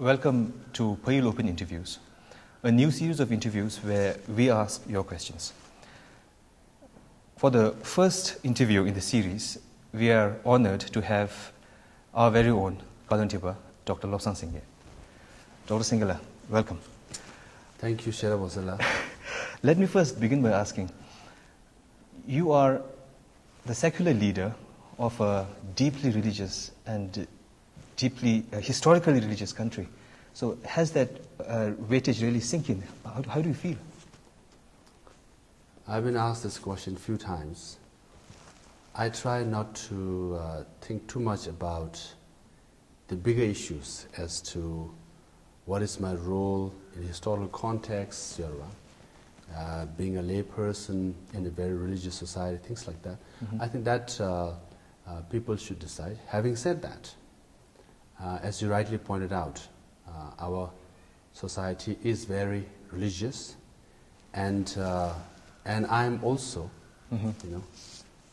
Welcome to Phayul Open Interviews, a new series of interviews where we ask your questions. For the first interview in the series, we are honored to have our very own Kalon Tripa Dr. Lobsang Sangay. Dr. Singala, welcome. Thank you, Shera Wasala. Let me first begin by asking, you are the secular leader of a deeply religious and deeply historically religious country. So has that weightage really sink in? How do you feel? I've been asked this question a few times. I try not to think too much about the bigger issues as to what is my role in historical context, being a lay person in a very religious society, things like that. I think that people should decide. Having said that, as you rightly pointed out, our society is very religious, and I'm also,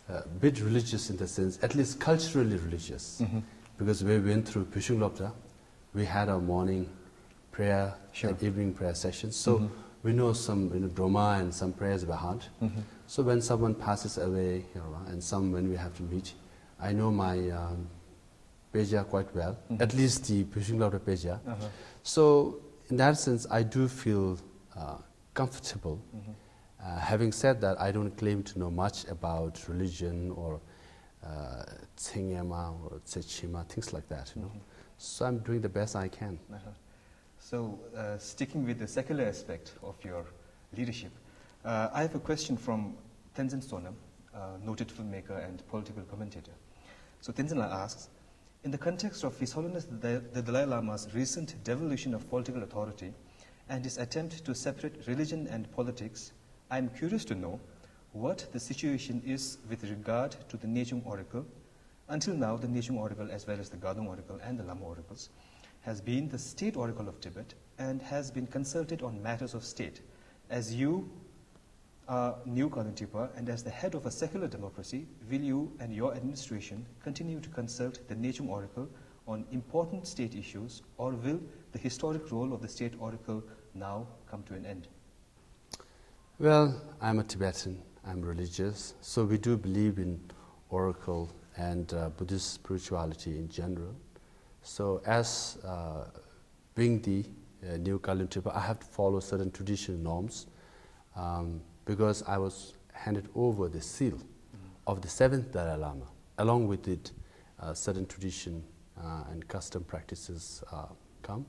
a bit religious in the sense, at least culturally religious, because we went through Phayul Open. We had our morning prayer and evening prayer sessions, so we know some drama and some prayers by heart. So when someone passes away, and some when we have to meet, I know my Peja quite well, at least the Phayul Open Peja. So in that sense, I do feel comfortable. Having said that, I don't claim to know much about religion or Tsingema or Tsechima, things like that. So I'm doing the best I can. So sticking with the secular aspect of your leadership, I have a question from Tenzin Sonam, noted filmmaker and political commentator. So Tenzin asks, in the context of His Holiness the Dalai Lama's recent devolution of political authority and his attempt to separate religion and politics, I am curious to know what the situation is with regard to the Nechung Oracle. Until now, the Nechung Oracle, as well as the Gadong Oracle and the Lama Oracles, has been the state oracle of Tibet and has been consulted on matters of state. As you are new Kalon Tripa and as the head of a secular democracy, will you and your administration continue to consult the Nechung Oracle on important state issues, or will the historic role of the state oracle now come to an end? Well, I'm a Tibetan, I'm religious, so we do believe in oracle and Buddhist spirituality in general. So as being the new Kalon Tripa, I have to follow certain traditional norms because I was handed over the seal of the 7th Dalai Lama. Along with it, certain tradition and custom practices come.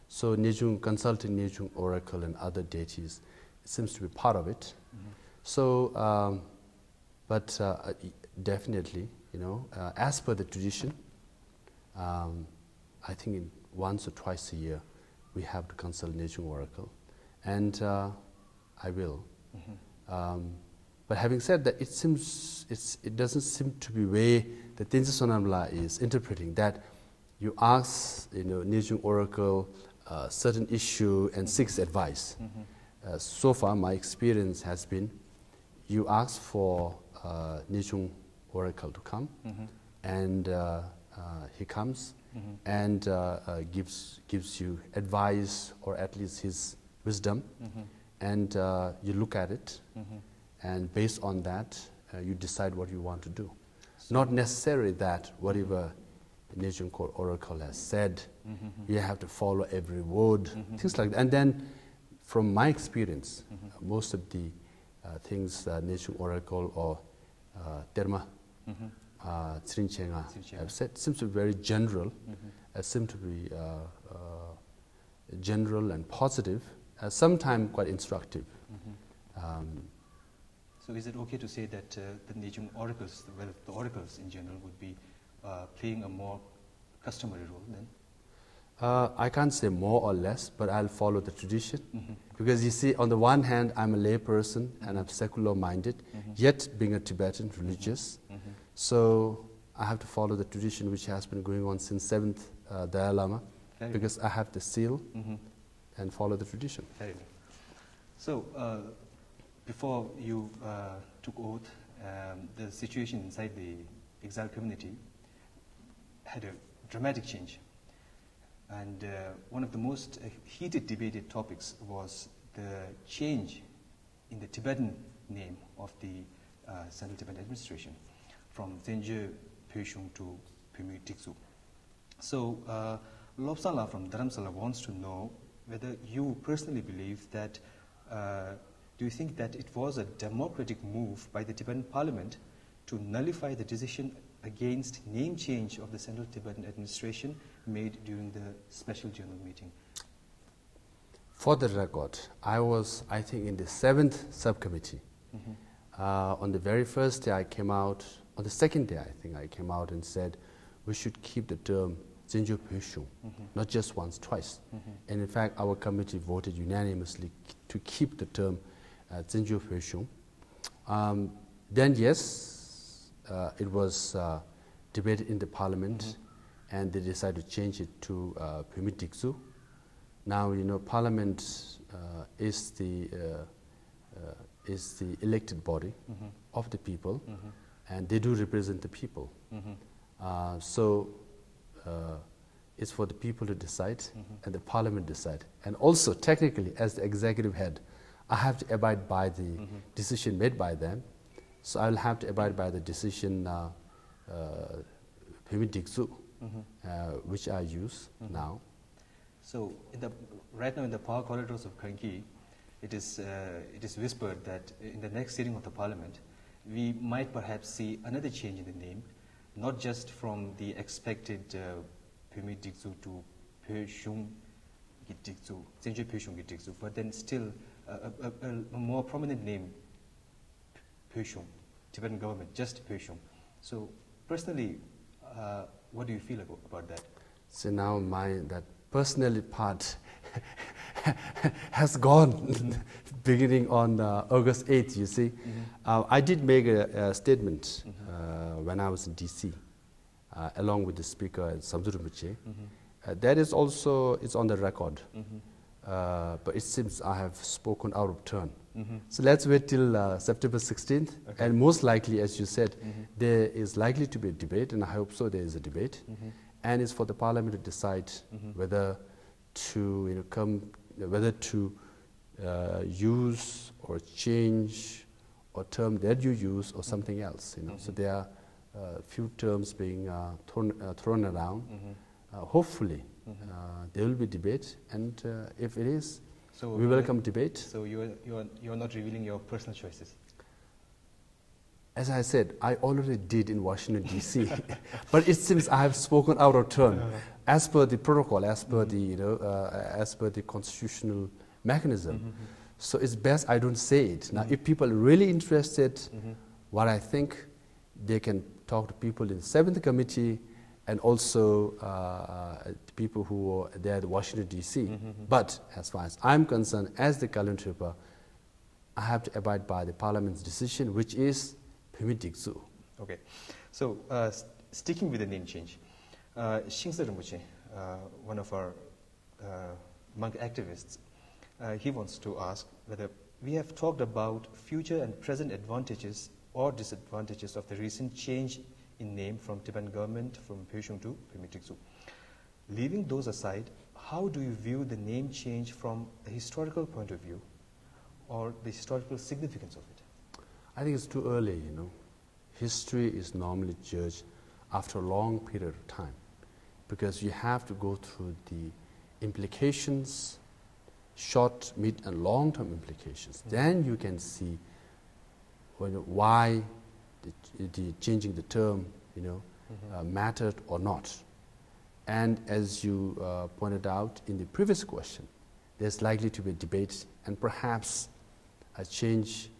So consulting Nechung Oracle and other deities, it seems to be part of it. So, but definitely, as per the tradition, I think once or twice a year, we have to consult Nechung Oracle, and I will. But having said that, it doesn't seem to be way the Tenzin Sonamla is interpreting that you ask, Nechung Oracle certain issue and seeks advice. So far, my experience has been, you ask for Nechung Oracle to come, and he comes and gives you advice, or at least his wisdom, and you look at it, and based on that, you decide what you want to do. Not necessarily that whatever Nechung Oracle has said, you have to follow every word, things like that. And then, from my experience, most of the things that Nechung Oracle or Terma, Tsrinchenga have said seems to be very general, seem to be general and positive, sometimes quite instructive. So is it okay to say that the Nechung Oracles, well, the oracles in general, would be playing a more customary role then? I can't say more or less, but I'll follow the tradition. Because you see, on the one hand, I'm a lay person and I'm secular-minded, yet being a Tibetan religious. So I have to follow the tradition which has been going on since 7th Dalai Lama, because I have the seal and follow the tradition. Very good. So before you took oath, the situation inside the exiled community had a dramatic change. And one of the most heated debated topics was the change in the Tibetan name of the Central Tibetan administration from Tsenje Pyoshung to Phimi Tiksu. So Lobsang from Dharamsala wants to know whether you personally believe that, do you think that it was a democratic move by the Tibetan parliament to nullify the decision against name change of the Central Tibetan administration made during the special general meeting? For the record, I was, I think, in the 7th subcommittee. On the very first day I came out, on the second day I think I came out and said we should keep the term Tsenje Pyoshung, not just once, twice. And in fact, our committee voted unanimously to keep the term Tsenje Pyoshung. Then yes, it was debated in the parliament, and they decided to change it to Phimi Tiksu. Now, you know, parliament is the elected body of the people, and they do represent the people. So it's for the people to decide, and the parliament decide. And also, technically, as the executive head, I have to abide by the decision made by them. So I'll have to abide by the decision Phimi Tiksu, which I use now. So right now in the power corridors of Khanki, it is whispered that in the next sitting of the parliament, we might perhaps see another change in the name, not just from the expected Phimi Tiksu to Pyoshung Tiksu, Tsenje Pyoshung Tiksu, but then still a more prominent name, Pyoshung, Tibetan government, just Pyoshung. So personally, what do you feel about that? So now that personality part has gone beginning on August 8th, you see. I did make a statement when I was in DC, along with the speaker, Samduru Muche. That is also, it's on the record. But it seems I have spoken out of turn. So let's wait till September 16th. Okay. And most likely, as you said, there is likely to be a debate, and I hope so there is a debate. And it's for the parliament to decide whether to whether to use or change or term that you use or something else. So there are a few terms being thrown around. Hopefully, there will be debate, and if it is, so we welcome debate. So you're not revealing your personal choices? As I said, I already did in Washington, D.C., but it seems I have spoken out of turn. As per the protocol, as per the constitutional mechanism. So it's best I don't say it. Now, if people are really interested, what I think, they can talk to people in the 7th committee and also the people who are there at Washington, D.C. But as far as I'm concerned, as the Kalon Tripa, I have to abide by the parliament's decision, which is Phimi Tiksu. Okay. So sticking with the name change, Shingsa Rinpoche, one of our monk activists, he wants to ask whether we have talked about future and present advantages or disadvantages of the recent change in name from Tibetan government from Pyoshung to Phimi Tiksu. Leaving those aside, how do you view the name change from a historical point of view or the historical significance of it? I think it's too early, History is normally judged after a long period of time because you have to go through the implications, short, mid, and long-term implications. Then you can see why the changing the term, mattered or not. And as you pointed out in the previous question, there's likely to be a debate and perhaps a change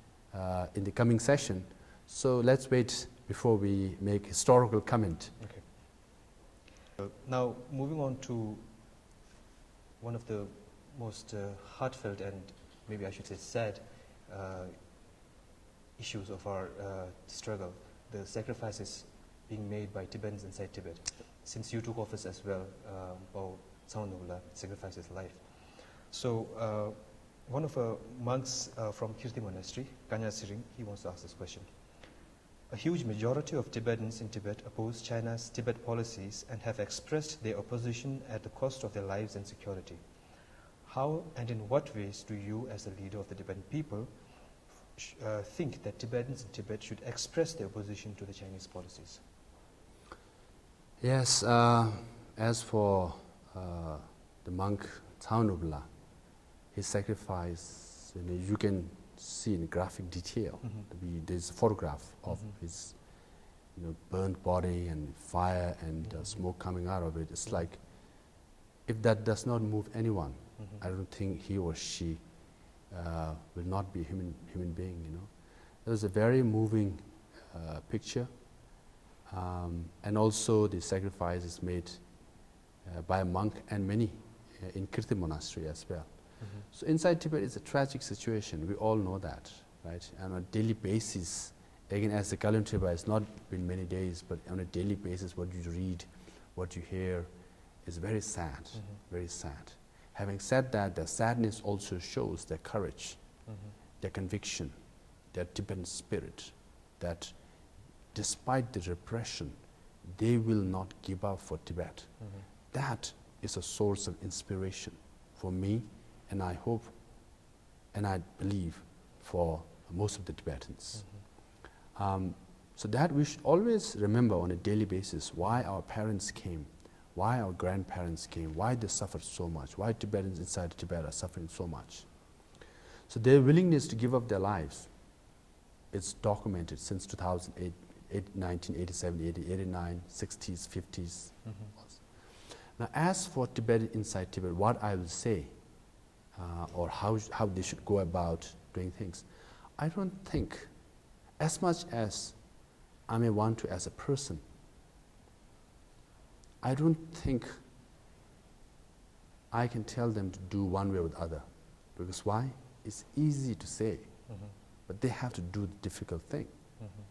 in the coming session. So let's wait before we make historical comment. Okay. Now, moving on to one of the most heartfelt and maybe I should say sad issues of our struggle, the sacrifices being made by Tibetans inside Tibet. Since you took office as well, Sawanula sacrificed his life. So one of our monks from Kirti Monastery, Kanya Siring, he wants to ask this question. A huge majority of Tibetans in Tibet oppose China's Tibet policies and have expressed their opposition at the cost of their lives and security. How and in what ways do you, as the leader of the Tibetan people, think that Tibetans in Tibet should express their opposition to the Chinese policies? Yes, as for the monk Tsaunubla, his sacrifice, you can see in graphic detail. There's a photograph of his burnt body and fire and smoke coming out of it. It's like, if that does not move anyone, I don't think he or she will not be a human being. It was a very moving picture, and also the sacrifice is made by a monk and many in Kirti Monastery as well. So inside Tibet it's a tragic situation. We all know that, right? And on a daily basis, again, as the Kalon Tripa, it's not been many days, but on a daily basis, what you read, what you hear, is very sad, very sad. Having said that, the sadness also shows their courage, their conviction, their Tibetan spirit, that despite the repression, they will not give up for Tibet. That is a source of inspiration for me, and I hope, and I believe, for most of the Tibetans. So that we should always remember on a daily basis why our parents came, why our grandparents came, why they suffered so much, why Tibetans inside Tibet are suffering so much. So their willingness to give up their lives, it's documented since 2008, 1987, 89, 60s, 50s. Now as for Tibet inside Tibet, what I will say, or how they should go about doing things, I don't think, as much as I may want to as a person, I don't think I can tell them to do one way or the other. Because why? It's easy to say, but they have to do the difficult thing.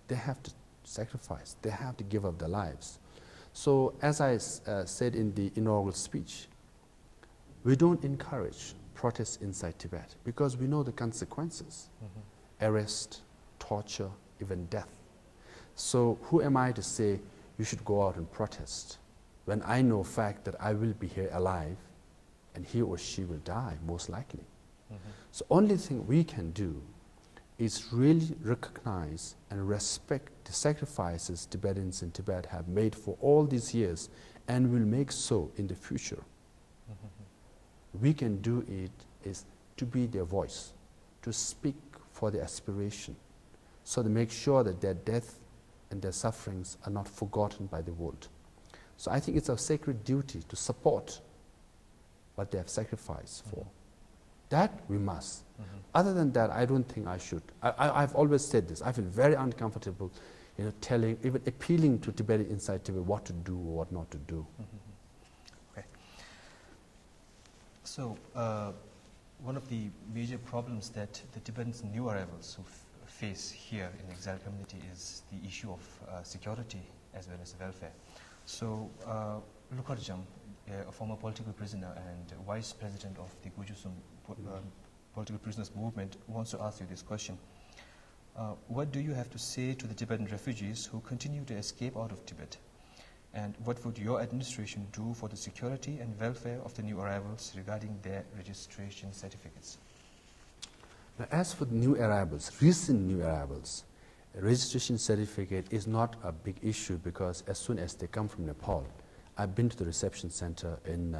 They have to sacrifice. They have to give up their lives. So as I said in the inaugural speech, we don't encourage protests inside Tibet because we know the consequences. Arrest, torture, even death. So who am I to say you should go out and protest when I know fact that I will be here alive and he or she will die, most likely. So only thing we can do is really recognize and respect the sacrifices Tibetans in Tibet have made for all these years and will make so in the future. We can do it is to be their voice, to speak for their aspiration, so to make sure that their death and their sufferings are not forgotten by the world. So I think it's our sacred duty to support what they have sacrificed for. That we must. Other than that, I don't think I should. I've always said this. I feel very uncomfortable, telling, even appealing to Tibetans inside Tibet what to do or what not to do. Okay. So one of the major problems that the Tibetans new arrivals who face here in the exiled community is the issue of security as well as welfare. So Lukharjam, a former political prisoner and vice president of the Gujusum political prisoners movement, wants to ask you this question. What do you have to say to the Tibetan refugees who continue to escape out of Tibet? And what would your administration do for the security and welfare of the new arrivals regarding their registration certificates? Now, as for the new arrivals, recent new arrivals, a registration certificate is not a big issue because as soon as they come from Nepal, I've been to the reception center in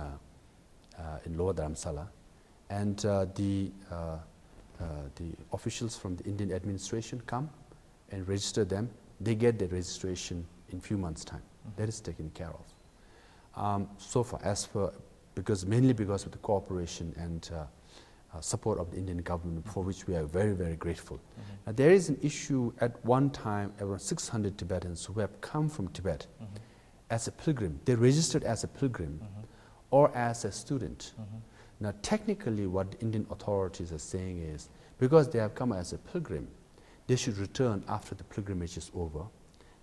Lower Dharamsala, and the officials from the Indian administration come and register them. They get their registration in few months' time. That is taken care of. So far, mainly because of the cooperation and support of the Indian government, for which we are very, very grateful. Now, there is an issue at one time, around 600 Tibetans who have come from Tibet as a pilgrim. They registered as a pilgrim or as a student. Now, technically, what the Indian authorities are saying is, because they have come as a pilgrim, they should return after the pilgrimage is over.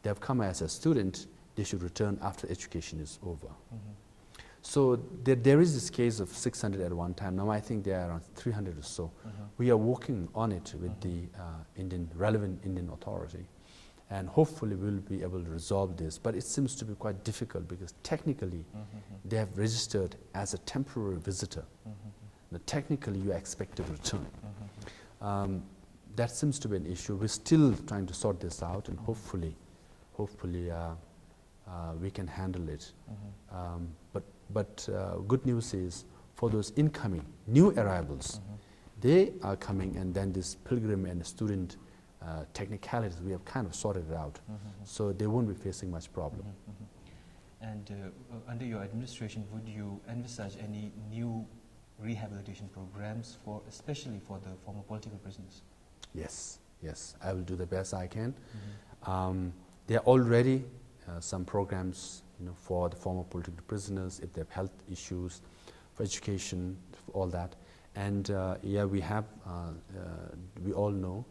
They have come as a student, they should return after education is over. So there is this case of 600 at one time. Now I think there are around 300 or so. We are working on it with the relevant Indian authority. And hopefully we'll be able to resolve this. But it seems to be quite difficult because technically they have registered as a temporary visitor. Now, technically you are expected to return. That seems to be an issue. We're still trying to sort this out, and hopefully we can handle it. But good news is, for those incoming new arrivals, they are coming, and then this pilgrim and student technicalities, we have kind of sorted it out. So they won't be facing much problem. And under your administration, would you envisage any new rehabilitation programs, especially for the former political prisoners? Yes, yes, I will do the best I can. There are already some programs, for the former political prisoners, if they have health issues, for education, for all that. And yeah, we have, we all know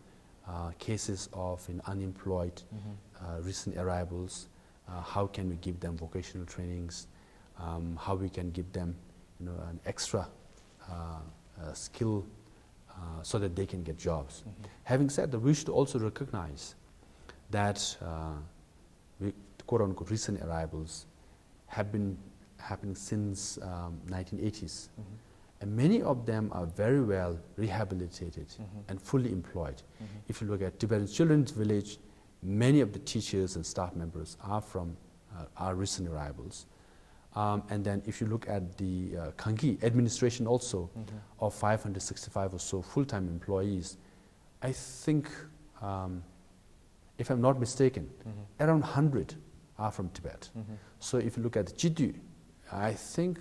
cases of unemployed recent arrivals. How can we give them vocational trainings? How we can give them, an extra skill so that they can get jobs. Having said that, we should also recognize that quote-unquote recent arrivals have been happening since 1980s. And many of them are very well rehabilitated and fully employed. If you look at Tibetan Children's Village, many of the teachers and staff members are from our recent arrivals. And then if you look at the Kangi administration also of 565 or so full-time employees, I think, if I'm not mistaken, around 100 are from Tibet. So if you look at Jiddu, I think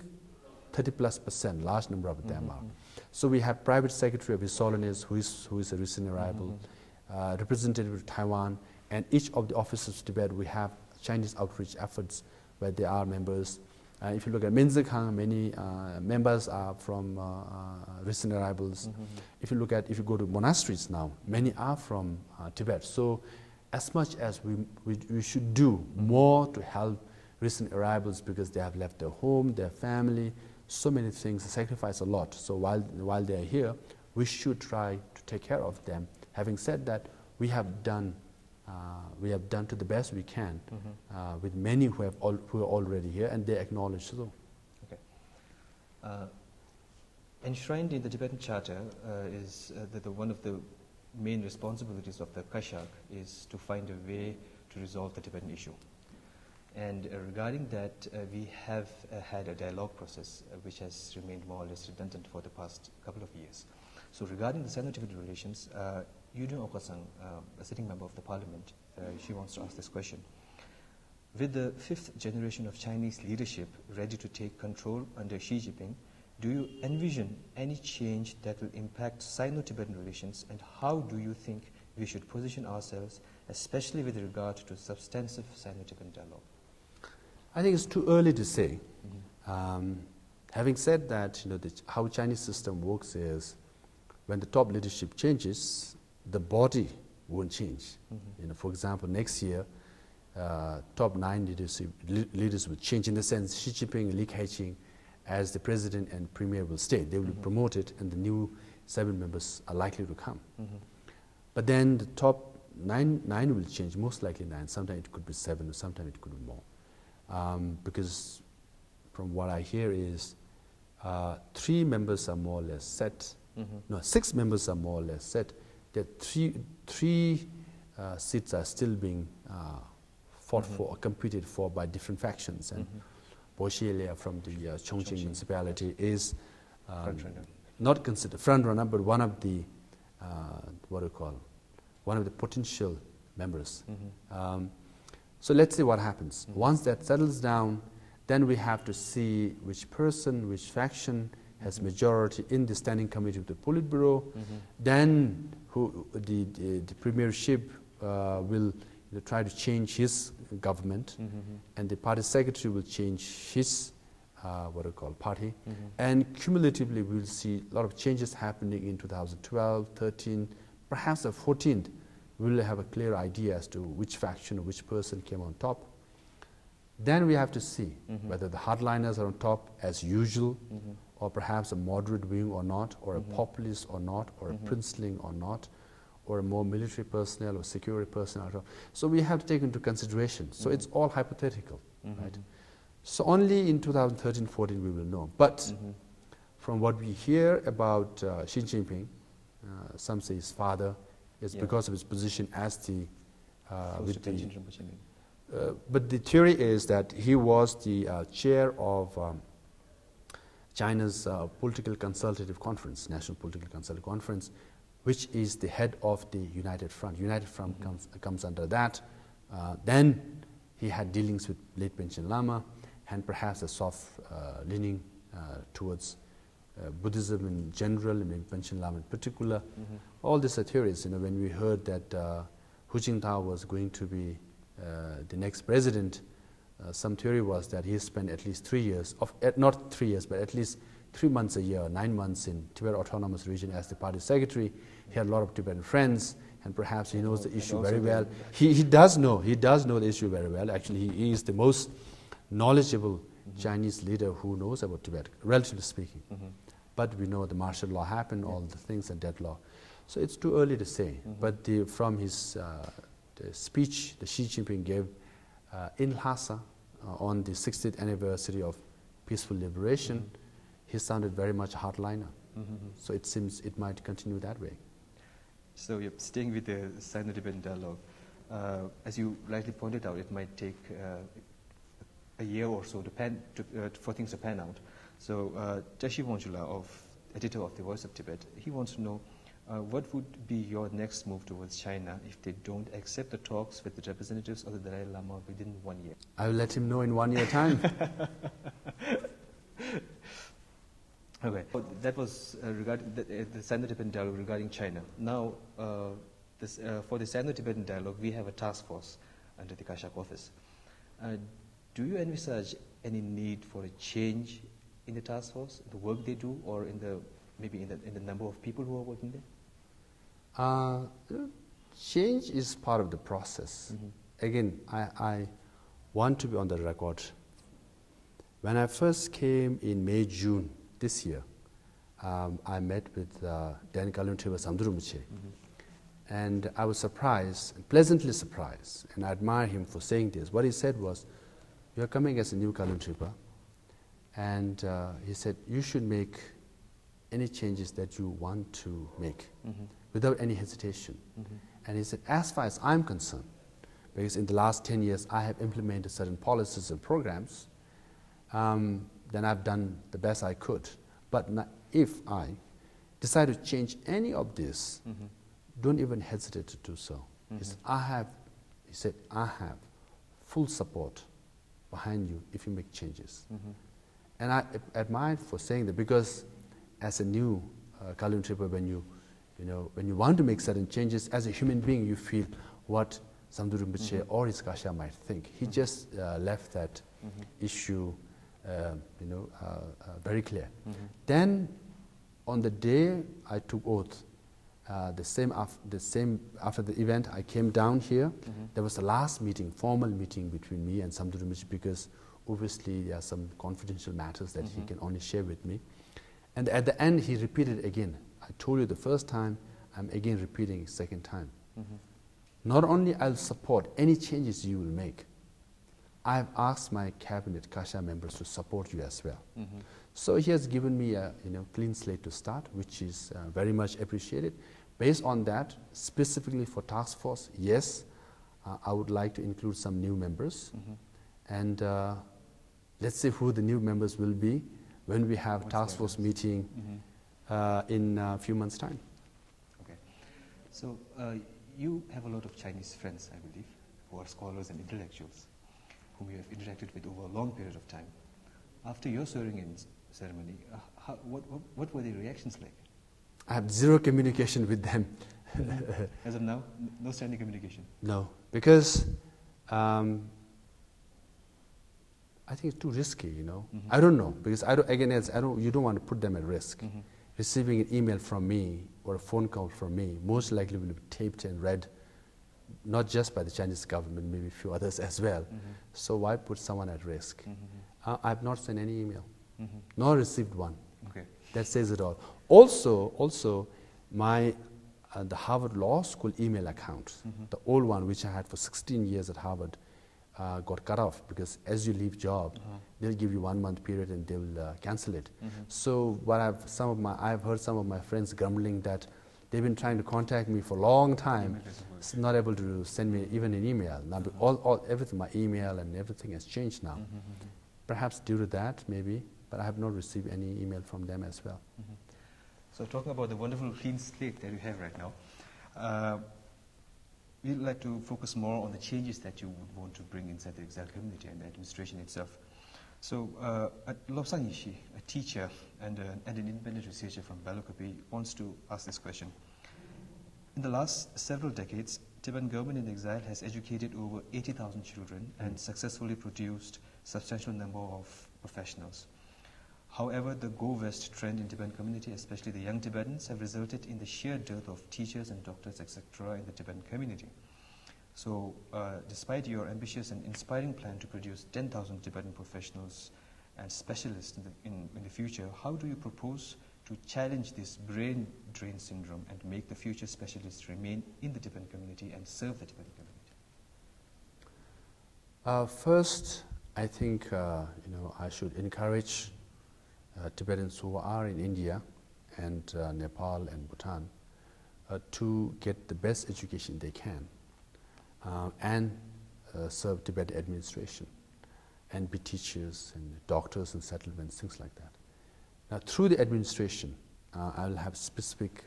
30+%, large number of them are. So we have Private Secretary of His Holiness, who is a recent arrival, representative of Taiwan, and each of the officers of Tibet, we have Chinese outreach efforts where they are members. If you look at Minzikang, many members are from recent arrivals. If you go to monasteries now, many are from Tibet. So as much as we should do more to help recent arrivals, because they have left their home, their family, so many things, sacrifice a lot. So while they are here, we should try to take care of them. Having said that, we have done to the best we can with many who are already here, and they acknowledge so. Okay. Enshrined in the Tibetan Charter is that one of the main responsibilities of the Kashak is to find a way to resolve the Tibetan issue. And regarding that, we have had a dialogue process which has remained more or less redundant for the past couple of years. So regarding the Sino-Tibetan relations, Yudun Okasang, a sitting member of the parliament, she wants to ask this question. With the fifth generation of Chinese leadership ready to take control under Xi Jinping, do you envision any change that will impact Sino-Tibetan relations, and how do you think we should position ourselves, especially with regard to substantive Sino-Tibetan dialogue? I think it's too early to say. Having said that, how Chinese system works is, when the top leadership changes, the body won't change. For example, next year, top 9 leaders will change, in the sense Xi Jinping and Li Keqiang as the president and premier will stay. They will be promoted, and the new 7 members are likely to come. But then the top 9 will change, most likely 9. Sometimes it could be 7, or sometimes it could be more. Because from what I hear is 3 members are more or less set. No, 6 members are more or less set. That three seats are still being fought for or competed for by different factions. And Boshilia from the Chongqing municipality is not considered front runner, but one of the one of the potential members. So let's see what happens. Once that settles down, then we have to see which person, which faction has majority in the standing committee of the Politburo. Then the premiership will try to change his government, and the party secretary will change his party. And cumulatively, we will see a lot of changes happening in 2012, 13, perhaps the 14th. We will have a clear idea as to which faction or which person came on top. Then we have to see whether the hardliners are on top as usual, or perhaps a moderate wing or not, or a populist or not, or a princeling or not, or more military personnel or security personnel at all. So we have to take into consideration. So it's all hypothetical, right? So only in 2013-14 we will know. But from what we hear about Xi Jinping, some say his father, is because of his position as the but the theory is that he was the chair of China's Political Consultative Conference, National Political Consultative Conference, which is the head of the United Front. United Front comes under that. Then he had dealings with late Panchen Lama and perhaps a soft leaning towards Buddhism in general, and Panchen Lama in particular. All these are theories. You know, when we heard that Hu Jintao was going to be the next president, some theory was that he spent at least 3 years, not 3 years, but at least 3 months a year, 9 months in Tibet Autonomous Region as the party secretary. He had a lot of Tibetan friends, and perhaps he knows the issue very well. He does know the issue very well. Actually, he is the most knowledgeable Chinese leader who knows about Tibet, relatively speaking. But we know the martial law happened, all the things, and deadlock. So it's too early to say. But from his the speech that Xi Jinping gave in Lhasa on the 60th anniversary of peaceful liberation, he sounded very much a hardliner. So it seems it might continue that way. So you're staying with the Sino-Tibetan dialogue. As you rightly pointed out, it might take a year or so for things to pan out. So Tashi Wonjula, editor of The Voice of Tibet, he wants to know what would be your next move towards China if they don't accept the talks with the representatives of the Dalai Lama within 1 year? I will let him know in 1 year time. Okay, so that was regarding the Sino-Tibetan dialogue regarding China. Now, for the Sino-Tibetan dialogue, we have a task force under the Kashak office. Do you envisage any need for a change in the task force, the work they do, or maybe in the number of people who are working there? Change is part of the process. Again, I want to be on the record. When I first came in May, June this year, I met with then Kalon Tripa Dr. And I was surprised, pleasantly surprised, and I admire him for saying this. What he said was, "You are coming as a new Kalon Tripa," and he said, "You should make any changes that you want to make without any hesitation." And he said, "As far as I'm concerned, because in the last 10 years I have implemented certain policies and programs, then I've done the best I could. But if I decide to change any of this, don't even hesitate to do so." He said, I have full support behind you if you make changes. And I admire for saying that, because as a new Kalon Tripa, when you want to make certain changes, as a human being, you feel what Samdhu Rinpoche or his Kasha might think. He just left that issue very clear. Then, on the day I took oath, the same after the event, I came down here. There was the last meeting, formal meeting between me and Samdhu Rinpoche, because obviously there are some confidential matters that he can only share with me. And at the end, he repeated again. I told you the first time, I'm again repeating second time. Not only I'll support any changes you will make, I've asked my cabinet Kasha members to support you as well. So he has given me a clean slate to start, which is very much appreciated. Based on that, specifically for task force, yes, I would like to include some new members. And let's see who the new members will be when we have task force meeting in a few months' time. Okay. So you have a lot of Chinese friends, I believe, who are scholars and intellectuals, whom you have interacted with over a long period of time. After your swearing-in ceremony, what were the reactions like? I have zero communication with them. As of now, no standing communication? No, because I think it's too risky, I don't know, because you don't want to put them at risk. Receiving an email from me or a phone call from me most likely will be taped and read, not just by the Chinese government, maybe a few others as well. So why put someone at risk? I have not sent any email, nor received one. Okay. That says it all. Also, my the Harvard Law School email account. The old one, which I had for 16 years at Harvard, got cut off because as you leave job, they'll give you 1 month period and they'll cancel it. So what I've heard some of my friends grumbling that they've been trying to contact me for a long time, not able to send me even an email. Now everything, my email and everything has changed now. Perhaps due to that, maybe, but I have not received any email from them as well. So talking about the wonderful clean slate that you have right now, we'd like to focus more on the changes that you would want to bring inside the exile community and the administration itself. So Lobsang Sangay, a teacher and an independent researcher from Balokapi, wants to ask this question. In the last several decades, Tibetan government in exile has educated over 80,000 children and successfully produced substantial number of professionals. However, the Go West trend in Tibetan community, especially the young Tibetans, have resulted in the sheer dearth of teachers and doctors, etc. in the Tibetan community. So, despite your ambitious and inspiring plan to produce 10,000 Tibetan professionals and specialists in the future, how do you propose to challenge this brain drain syndrome and make the future specialists remain in the Tibetan community and serve the Tibetan community? First, I think I should encourage Tibetans who are in India and Nepal and Bhutan to get the best education they can and serve Tibetan administration and be teachers and doctors and settlements, things like that. Now, through the administration, I will have specific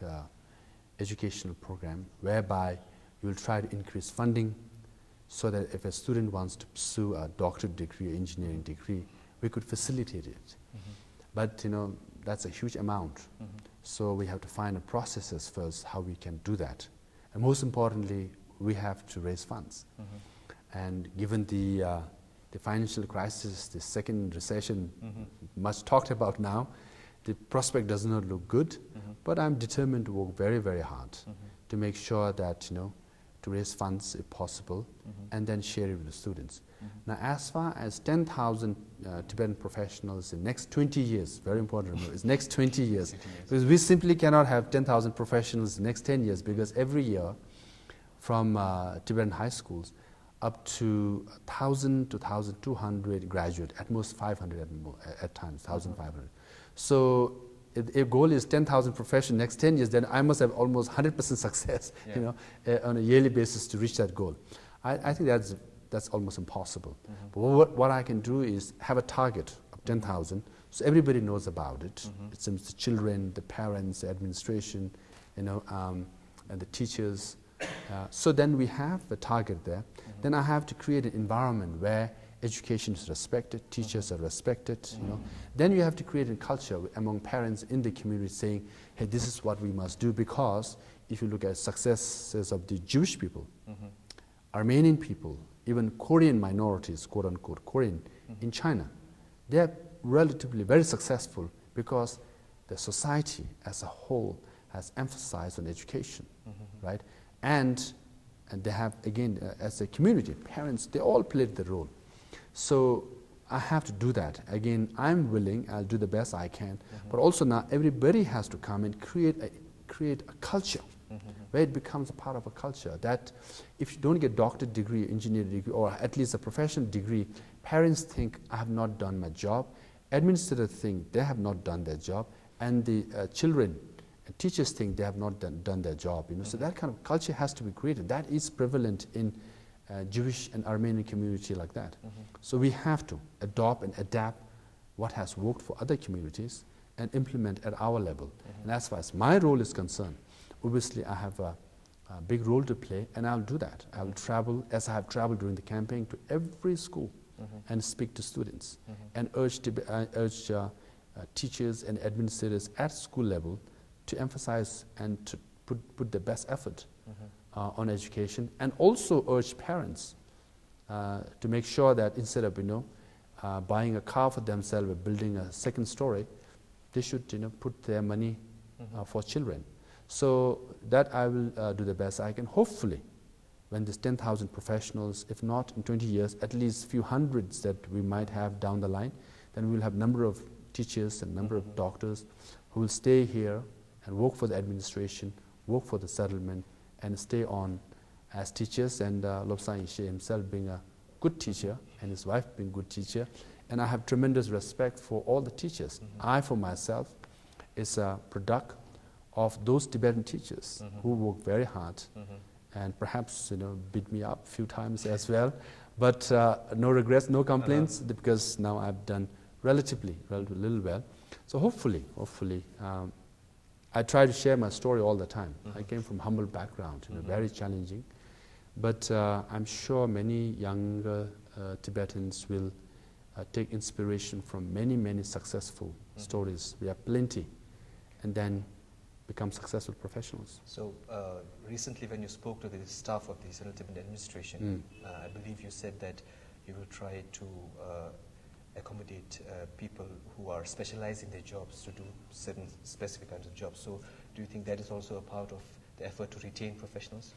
educational program whereby we will try to increase funding so that if a student wants to pursue a doctorate degree or engineering degree, we could facilitate it. But that's a huge amount. So we have to find the processes first, how we can do that. And most importantly, we have to raise funds. And given the financial crisis, the second recession, much talked about now, the prospect does not look good, but I'm determined to work very, very hard to make sure that, to raise funds if possible, and then share it with the students. Now, as far as 10,000 Tibetan professionals in next 20 years, very important to remember, it's next 20 years, because we simply cannot have 10,000 professionals in next 10 years, because every year from Tibetan high schools up to 1,000 to 1,200 graduate, at most 500 at times, 1,500. So if goal is 10,000 professionals next 10 years, then I must have almost 100% success, on a yearly basis to reach that goal. I think that's almost impossible. But what I can do is have a target of 10,000, so everybody knows about it. It seems the children, the parents, the administration, and the teachers. So then we have a target there. Then I have to create an environment where education is respected, teachers are respected. Then you have to create a culture among parents in the community saying, hey, this is what we must do, because if you look at successes of the Jewish people, Armenian people, even Korean minorities, quote unquote Korean, in China, they are relatively very successful because the society as a whole has emphasized on education, right? And they have, again, as a community, parents, they all played the role. So I have to do that. Again, I'm willing, I'll do the best I can, but also now everybody has to come and create a culture where it becomes a part of a culture that if you don't get doctorate degree, engineering degree, or at least a professional degree, parents think I have not done my job, administrators think they have not done their job, and the children and teachers think they have not done their job. So that kind of culture has to be created. That is prevalent in Jewish and Armenian community like that. So we have to adopt and adapt what has worked for other communities and implement at our level. And as far as my role is concerned, obviously I have a big role to play, and I'll do that. I will travel, as I have traveled during the campaign, to every school and speak to students and urge teachers and administrators at school level to emphasize and to put the best effort on education, and also urge parents to make sure that instead of buying a car for themselves or building a second story, they should put their money for children. So that I will do the best I can. Hopefully, when this 10,000 professionals, if not in 20 years, at least few hundreds that we might have down the line, then we will have number of teachers and number of doctors who will stay here and work for the administration, work for the settlement, and stay on as teachers, and Lobsang Sangay himself being a good teacher and his wife being a good teacher. And I have tremendous respect for all the teachers. I, for myself, is a product of those Tibetan teachers who work very hard and perhaps beat me up a few times as well. But no regrets, no complaints, because now I've done relatively little well. So hopefully, I try to share my story all the time. I came from humble background, very challenging. But I'm sure many younger Tibetans will take inspiration from many successful stories. We have plenty, and then become successful professionals. So recently when you spoke to the staff of the Central Tibetan administration, I believe you said that you will try to accommodate people who are specialized in their jobs to do certain specific kinds of jobs. So do you think that is also a part of the effort to retain professionals?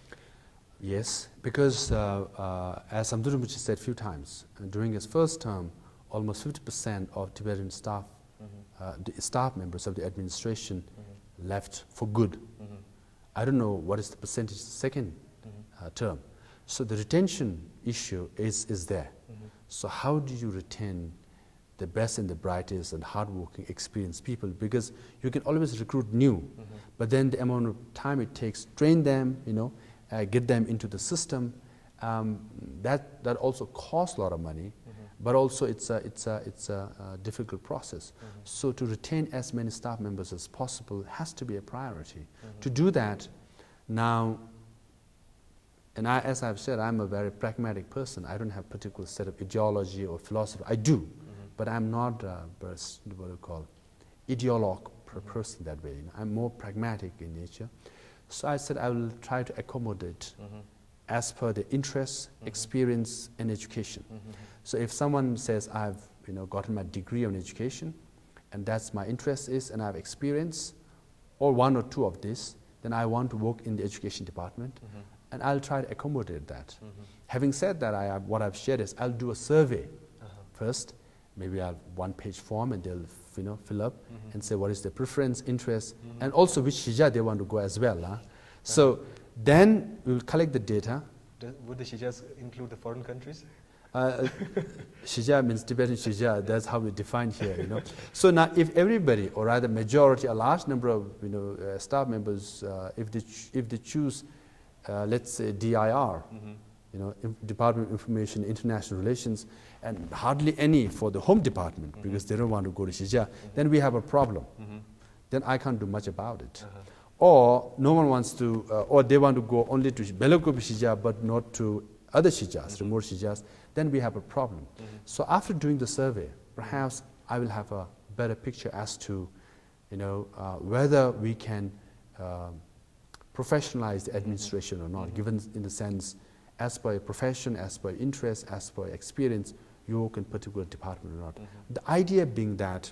Yes, because as Samdhara Rinpoche said a few times, during his first term, almost 50% of Tibetan staff, the staff members of the administration left for good. I don't know what is the percentage second term. So the retention issue is there. So how do you retain the best and the brightest and hardworking, experienced people? Because you can always recruit new, but then the amount of time it takes, train them, get them into the system, that also costs a lot of money, but also it's a difficult process. So to retain as many staff members as possible has to be a priority. To do that, now, and as I've said, I'm a very pragmatic person. I don't have a particular set of ideology or philosophy. I do, but I'm not what you call ideologue person that way. I'm more pragmatic in nature. So I said I will try to accommodate as per the interest, experience, and education. So if someone says I've gotten my degree on education, and that's my interest is, and I have experience, or one or two of this, then I want to work in the education department, and I'll try to accommodate that. Having said that, what I've shared is I'll do a survey first. Maybe I'll have one-page form, and they'll fill up and say what is their preference, interest, and also which shija they want to go as well. So then we'll collect the data. Would the shijas include the foreign countries? Shija means Tibetan shija. That's how we define here. So now, if everybody, or rather majority, a large number of staff members, if they choose, let's say DIR, Department of Information International Relations, and hardly any for the Home Department because they don't want to go to shija, then we have a problem. Then I can't do much about it. Or no one wants to, or they want to go only to Belagopi shija but not to other shijas, remote shijas, then we have a problem. So after doing the survey, perhaps I will have a better picture as to, whether we can professionalize the administration or not, given in the sense, as per your profession, as per interest, as per experience, you work in a particular department or not. The idea being that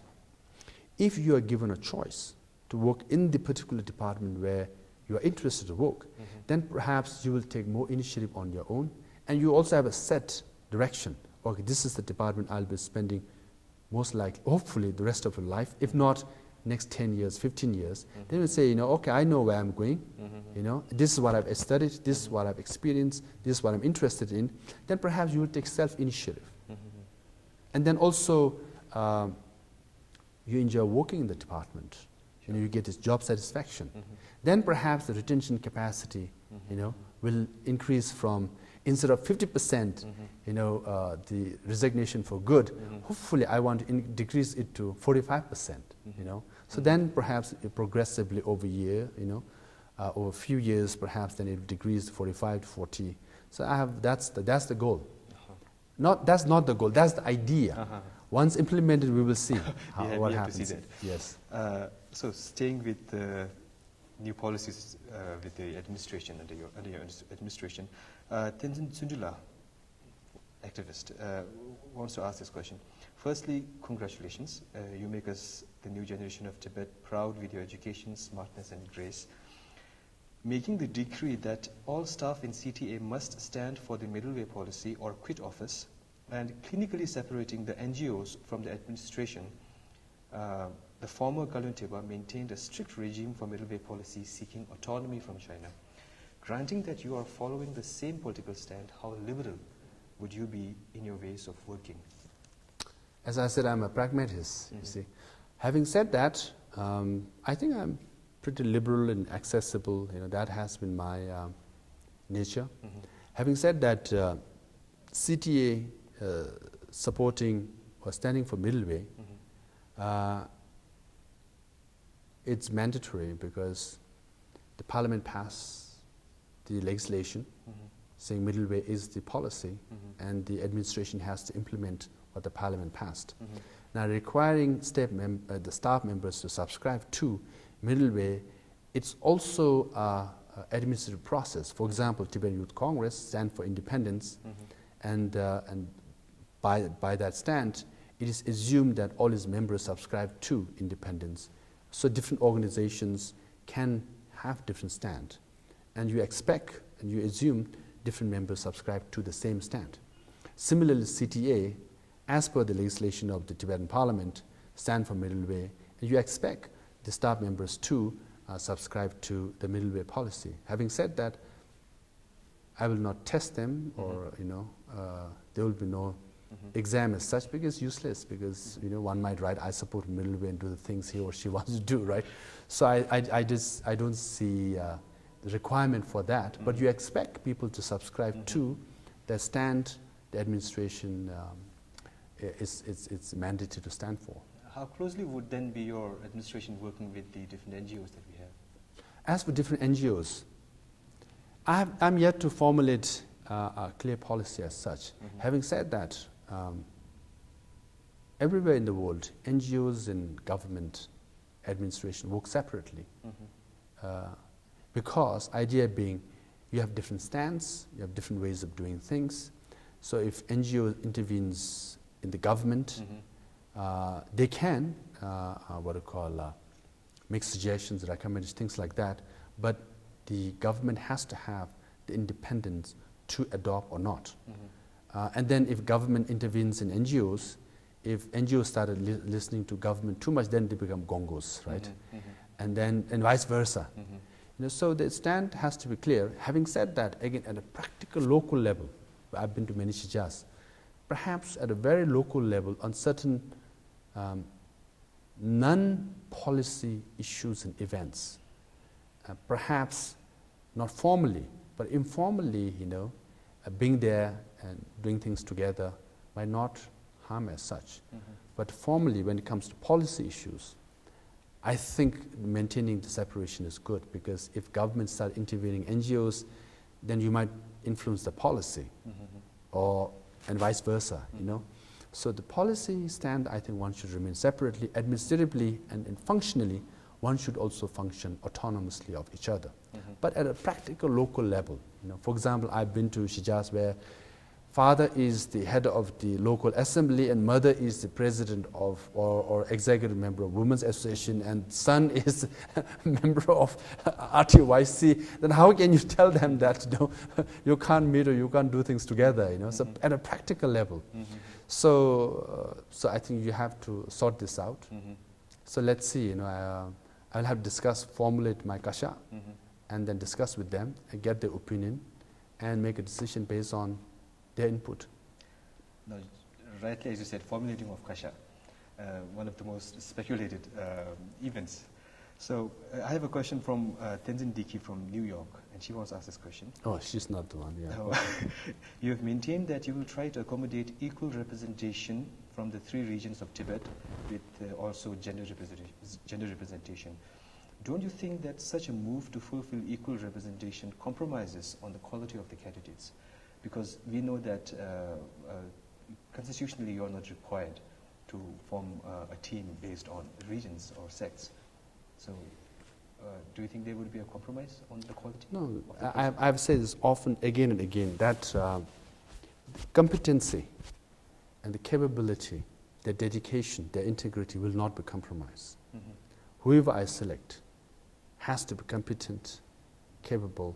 if you are given a choice to work in the particular department where you are interested to work, then perhaps you will take more initiative on your own, and you also have a set direction. Okay, this is the department I'll be spending most likely, hopefully, the rest of your life, if not next 10 years, 15 years. Then you say, okay, I know where I'm going, this is what I've studied, this is what I've experienced, this is what I'm interested in. Then perhaps you will take self-initiative. And then also, you enjoy working in the department. You get this job satisfaction. Then perhaps the retention capacity, will increase from, instead of 50%, the resignation for good, hopefully I want to decrease it to 45%, So then perhaps progressively over a year, over a few years, perhaps then it decreases to 45 to 40. So that's the goal. That's not the goal, that's the idea. Once implemented, we will see what happens. To see that. Yes. So staying with the new policies with the administration, under your administration, Tenzin Sundula, activist, wants to ask this question. Firstly, congratulations. You make us, the new generation of Tibet, proud with your education, smartness and grace. Making the decree that all staff in CTA must stand for the middle way policy or quit office, and clinically separating the NGOs from the administration the former Kalon Tripa maintained a strict regime for middle way policy seeking autonomy from China. Granting that you are following the same political stand, how liberal would you be in your ways of working? As I said, I'm a pragmatist, you see. Having said that, I think I'm pretty liberal and accessible. That has been my nature. Having said that, CTA supporting or standing for middle way, it's mandatory because the parliament passed the legislation saying middle way is the policy, and the administration has to implement what the parliament passed. Now, requiring the staff members to subscribe to middle way, it's also an administrative process. For example, Tibetan Youth Congress stand for independence, and by that stand, it is assumed that all its members subscribe to independence. So different organizations can have different stand, and you expect and you assume different members subscribe to the same stand. Similarly, CTA, as per the legislation of the Tibetan Parliament, stand for middle way, and you expect the staff members to subscribe to the middle way policy. Having said that, I will not test them, or there will be no exam as such, because it's useless, because one might write, I support middle way, and do the things he or she wants to do, right? So I don't see the requirement for that, but you expect people to subscribe to the stand the administration it's mandated to stand for. How closely would then be your administration working with the different NGOs that we have? As for different NGOs, I'm yet to formulate a clear policy as such. Having said that, everywhere in the world, NGOs and government administration work separately. Because idea being, you have different stands, you have different ways of doing things. So if NGO intervenes in the government, they can make suggestions, recommendations, things like that, but the government has to have the independence to adopt or not. And then if government intervenes in NGOs, if NGOs started listening to government too much, then they become gongos, right? And vice versa. So the stand has to be clear. Having said that, again, at a practical local level, I've been to many shijas, perhaps at a very local level on certain non-policy issues and events, perhaps not formally, but informally, being there and doing things together might not harm as such. But formally, when it comes to policy issues, I think maintaining the separation is good, because if governments start intervening NGOs, then you might influence the policy, and vice versa, So the policy stand, I think one should remain separately. Administratively and functionally, one should also function autonomously of each other. But at a practical local level, for example, I've been to shijas where father is the head of the local assembly and mother is the president of or executive member of Women's Association, and son is a member of RTYC, then how can you tell them that you can't meet or you can't do things together? So at a practical level. So I think you have to sort this out. So let's see. I'll have to discuss, formulate my kasha, and then discuss with them and get their opinion, and make a decision based on their input. Now, rightly, as you said, formulating of kasha, one of the most speculated events. So I have a question from Tenzin Diki from New York, and she wants to ask this question. Oh, she's not the one, yeah. You have maintained that you will try to accommodate equal representation from the 3 regions of Tibet, with also gender representation. Don't you think that such a move to fulfill equal representation compromises on the quality of the candidates? Because we know that constitutionally you are not required to form a team based on regions or sects. So do you think there would be a compromise on the quality? No, I've said this often, again and again, that competency and the capability, their dedication, their integrity will not be compromised. Whoever I select has to be competent, capable,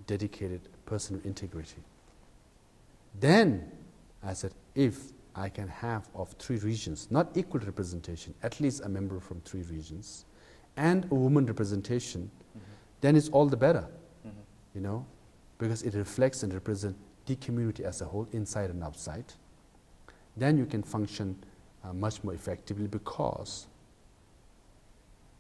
dedicated person of integrity. Then, I said, if I can have of 3 regions, not equal representation, at least a member from 3 regions, and a woman representation, then it's all the better, you know, because it reflects and represents the community as a whole, inside and outside. Then you can function much more effectively, because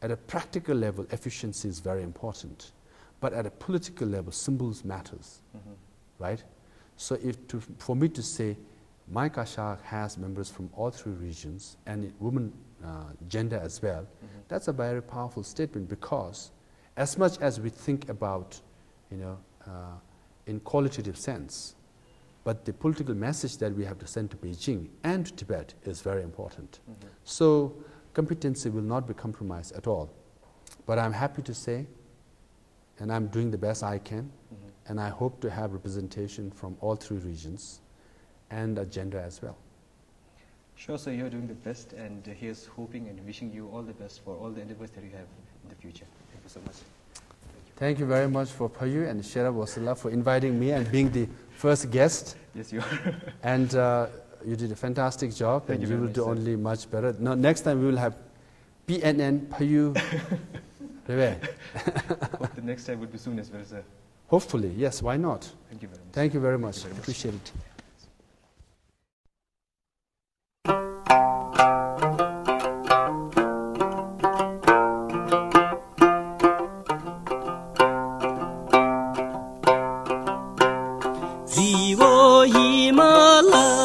at a practical level, efficiency is very important. But at a political level, symbols matters, right? So for me to say, my Kashak has members from all 3 regions, and women gender as well, that's a very powerful statement, because as much as we think about, you know, in qualitative sense, but the political message that we have to send to Beijing and to Tibet is very important. So competency will not be compromised at all. But I'm happy to say, and I'm doing the best I can, and I hope to have representation from all 3 regions and a gender as well. Sure, sir, you're doing the best, and here's hoping and wishing you all the best for all the endeavors that you have in the future. Thank you so much. Thank you very much for Phayul and Sherab Wasila for inviting me and being the first guest. Yes, you are. And you did a fantastic job, and you will do sir. only much better. Now, next time we will have PNN Phayul. Hope the next time would be soon as well, sir. Hopefully, yes, why not? Thank you very much. Thank you very much. Appreciate it. Vivo Himalaya.